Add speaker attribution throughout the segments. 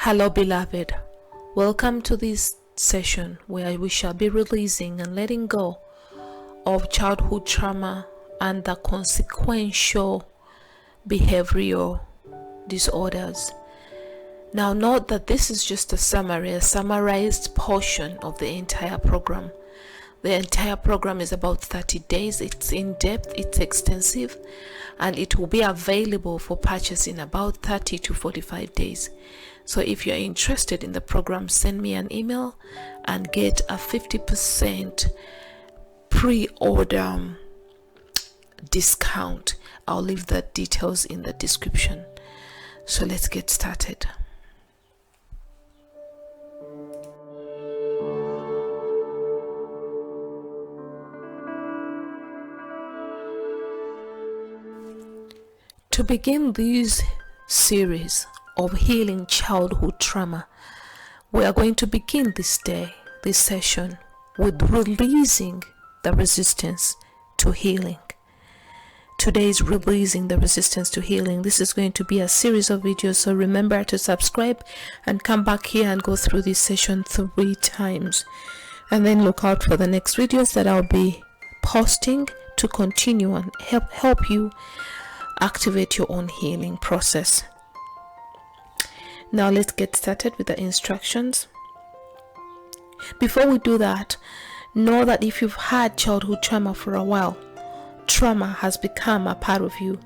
Speaker 1: Hello, beloved. Welcome to this session where we shall be releasing and letting go of childhood trauma and the consequential behavioral disorders. Now, note that this is just a summarized portion of the entire program. The entire program is about 30 days. It's in depth, it's extensive, and it will be available for purchase in about 30 to 45 days. So if you're interested in the program, send me an email and get a 50% pre-order discount. I'll leave the details in the description. So let's get started. To begin this series of healing childhood trauma, we are going to begin this session with releasing the resistance to healing. Today is releasing the resistance to healing. This is going to be a series of videos, so remember to subscribe and come back here and go through this session 3 times, and then look out for the next videos that I'll be posting to continue and help you activate your own healing process. Now let's get started with the instructions. Before we do that, know that if you've had childhood trauma for a while, trauma has become a part of you.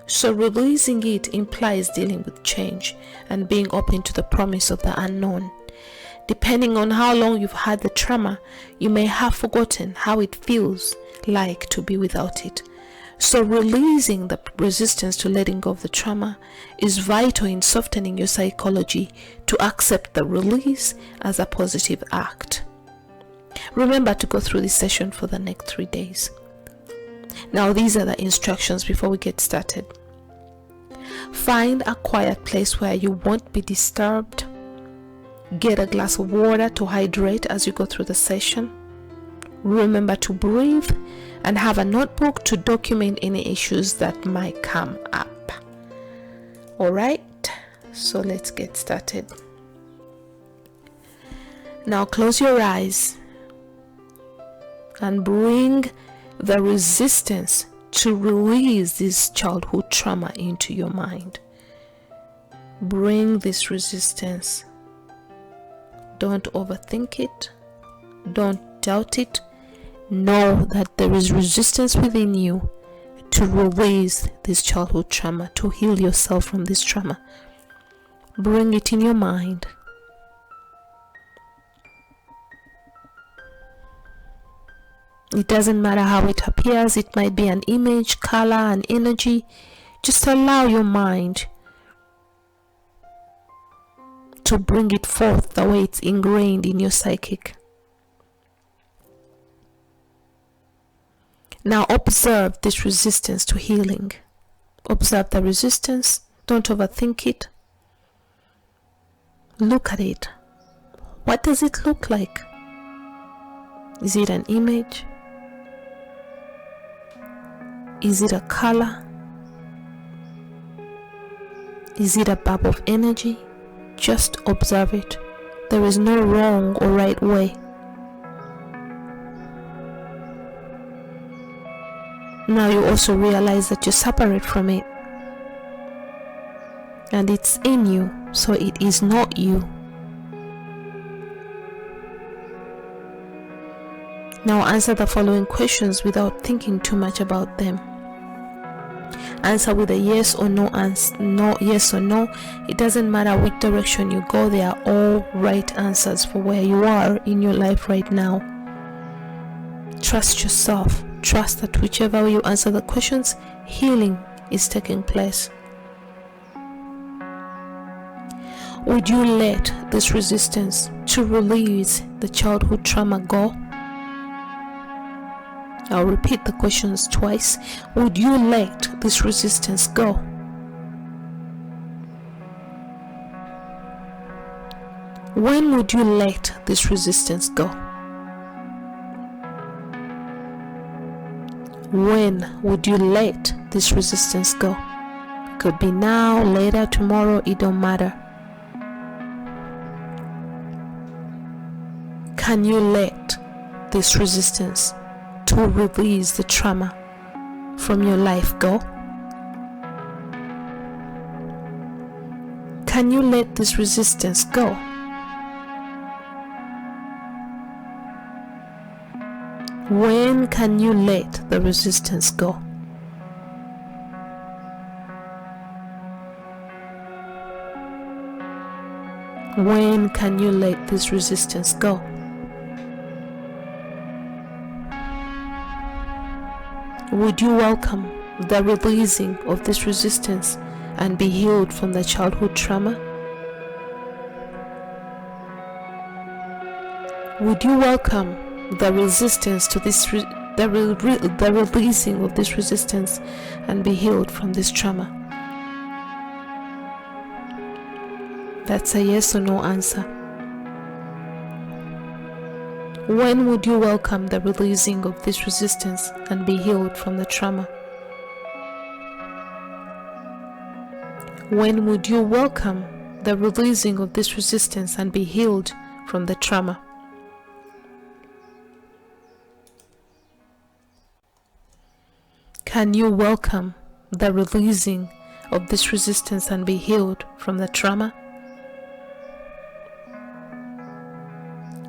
Speaker 1: So releasing it implies dealing with change and being open to the promise of the unknown. Depending on how long you've had the trauma, you may have forgotten how it feels like to be without it. So releasing the resistance to letting go of the trauma is vital in softening your psychology to accept the release as a positive act. Remember to go through this session for the next 3 days. Now these are the instructions before we get started. Find a quiet place where you won't be disturbed. Get a glass of water to hydrate as you go through the session. Remember to breathe and have a notebook to document any issues that might come up. Alright, so let's get started. Now close your eyes and bring the resistance to release this childhood trauma into your mind. Bring this resistance. Don't overthink it. Don't doubt it. Know that there is resistance within you to release this childhood trauma, to heal yourself from this trauma. Bring it in your mind. It doesn't matter how it appears. It might be an image, color, an energy. Just allow your mind to bring it forth the way it's ingrained in your psychic. Now observe this resistance to healing. Observe the resistance. Don't overthink it. Look at it. What does it look like? Is it an image? Is it a color? Is it a bulb of energy? Just observe it. There is no wrong or right way. Now you also realize that you're separate from it, and it's in you, so it is not you. Now answer the following questions without thinking too much about them. Answer with a yes or no answer. No, yes or no. It doesn't matter which direction you go, they are all right answers for where you are in your life right now. Trust yourself. Trust that whichever way you answer the questions, healing is taking place. Would you let this resistance to release the childhood trauma go? I'll repeat the questions twice. Would you let this resistance go? When would you let this resistance go? When would you let this resistance go? Could be now, later, tomorrow, it don't matter. can you let this resistance to release the trauma from your life go? Can you let this resistance go? When can you let the resistance go? When can you let this resistance go? Would you welcome the releasing of this resistance and be healed from the childhood trauma? Would you welcome the resistance to this, the releasing of this resistance and be healed from this trauma? That's a yes or no answer. When would you welcome the releasing of this resistance and be healed from the trauma? When would you welcome the releasing of this resistance and be healed from the trauma? Can you welcome the releasing of this resistance and be healed from the trauma?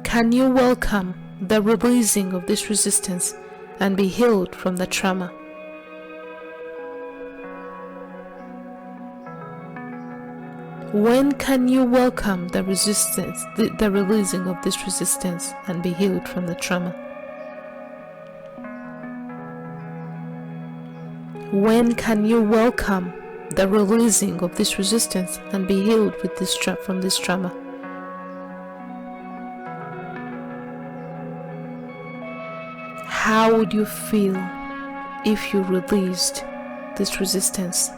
Speaker 1: Can you welcome the releasing of this resistance and be healed from the trauma? When can you welcome the resistance, the releasing of this resistance and be healed from the trauma? When can you welcome the releasing of this resistance and be healed with this from this trauma? How would you feel if you released this resistance?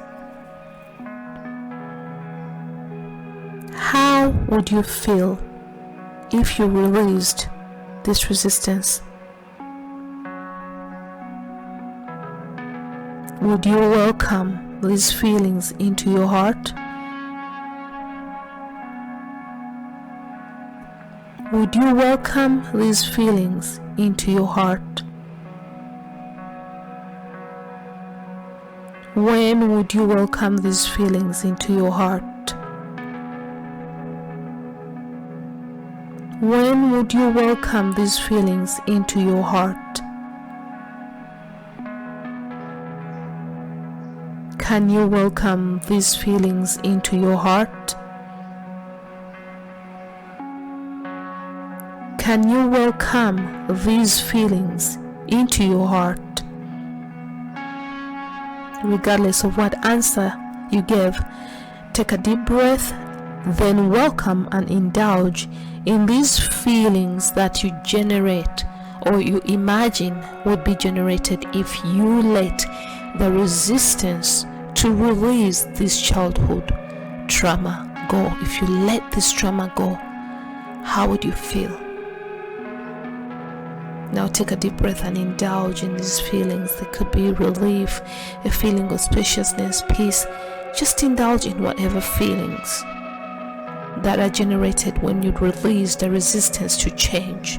Speaker 1: How would you feel if you released this resistance? Would you welcome these feelings into your heart? Would you welcome these feelings into your heart? When would you welcome these feelings into your heart? When would you welcome these feelings into your heart? Can you welcome these feelings into your heart? Can you welcome these feelings into your heart? Regardless of what answer you give, take a deep breath, then welcome and indulge in these feelings that you generate or you imagine would be generated if you let the resistance to release this childhood trauma go. If you let this trauma go, how would you feel? Now take a deep breath and indulge in these feelings. They could be relief, a feeling of spaciousness, peace. Just indulge in whatever feelings that are generated when you release the resistance to change.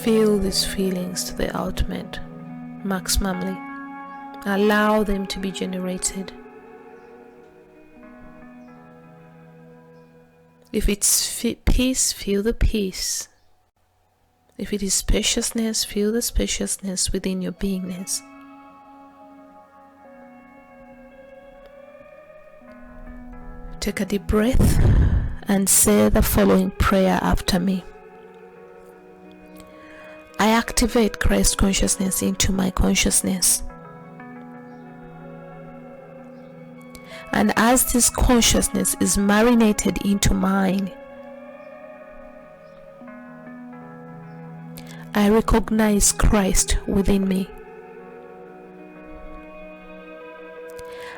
Speaker 1: Feel these feelings to the ultimate, maximally. Allow them to be generated. If it's peace, feel the peace. If it is spaciousness, feel the spaciousness within your beingness. Take a deep breath and say the following prayer after me. I activate Christ consciousness into my consciousness. And as this consciousness is marinated into mine, I recognize Christ within me.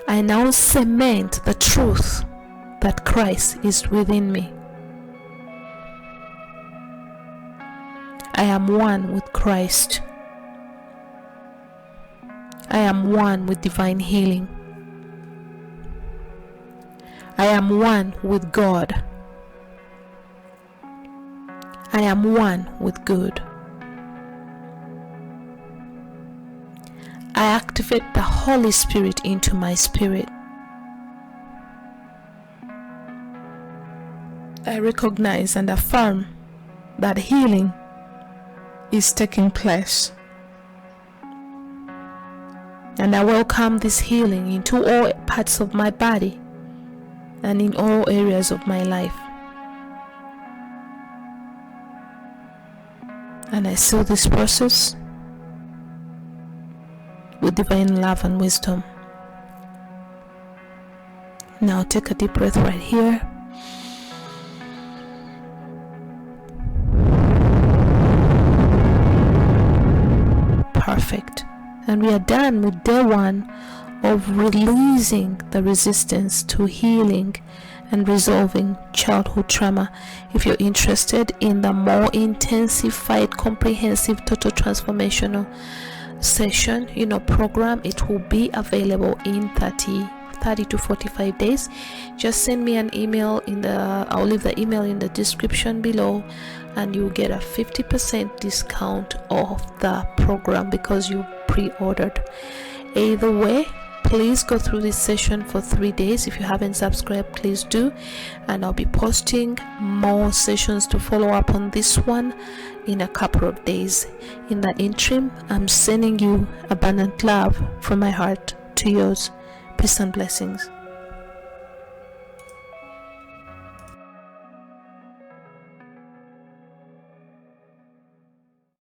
Speaker 1: I now cement the truth that Christ is within me. I am one with Christ. I am one with divine healing. I am one with God. I am one with good. I activate the Holy Spirit into my spirit. I recognize and affirm that healing is taking place. And I welcome this healing into all parts of my body and in all areas of my life. And I seal this process with divine love and wisdom. Now take a deep breath right here. Perfect. And we are done with day 1 of releasing the resistance to healing and resolving childhood trauma. If you're interested in the more intensified, comprehensive, total transformational session, program, it will be available in 30 to 45 days. Just send me an email I'll leave the email in the description below, and you'll get a 50% discount off the program because you pre-ordered. Either way, please go through this session for 3 days. If you haven't subscribed, please do, and I'll be posting more sessions to follow up on this one in a couple of days. In the interim, I'm sending you abundant love from my heart to yours. Peace and blessings.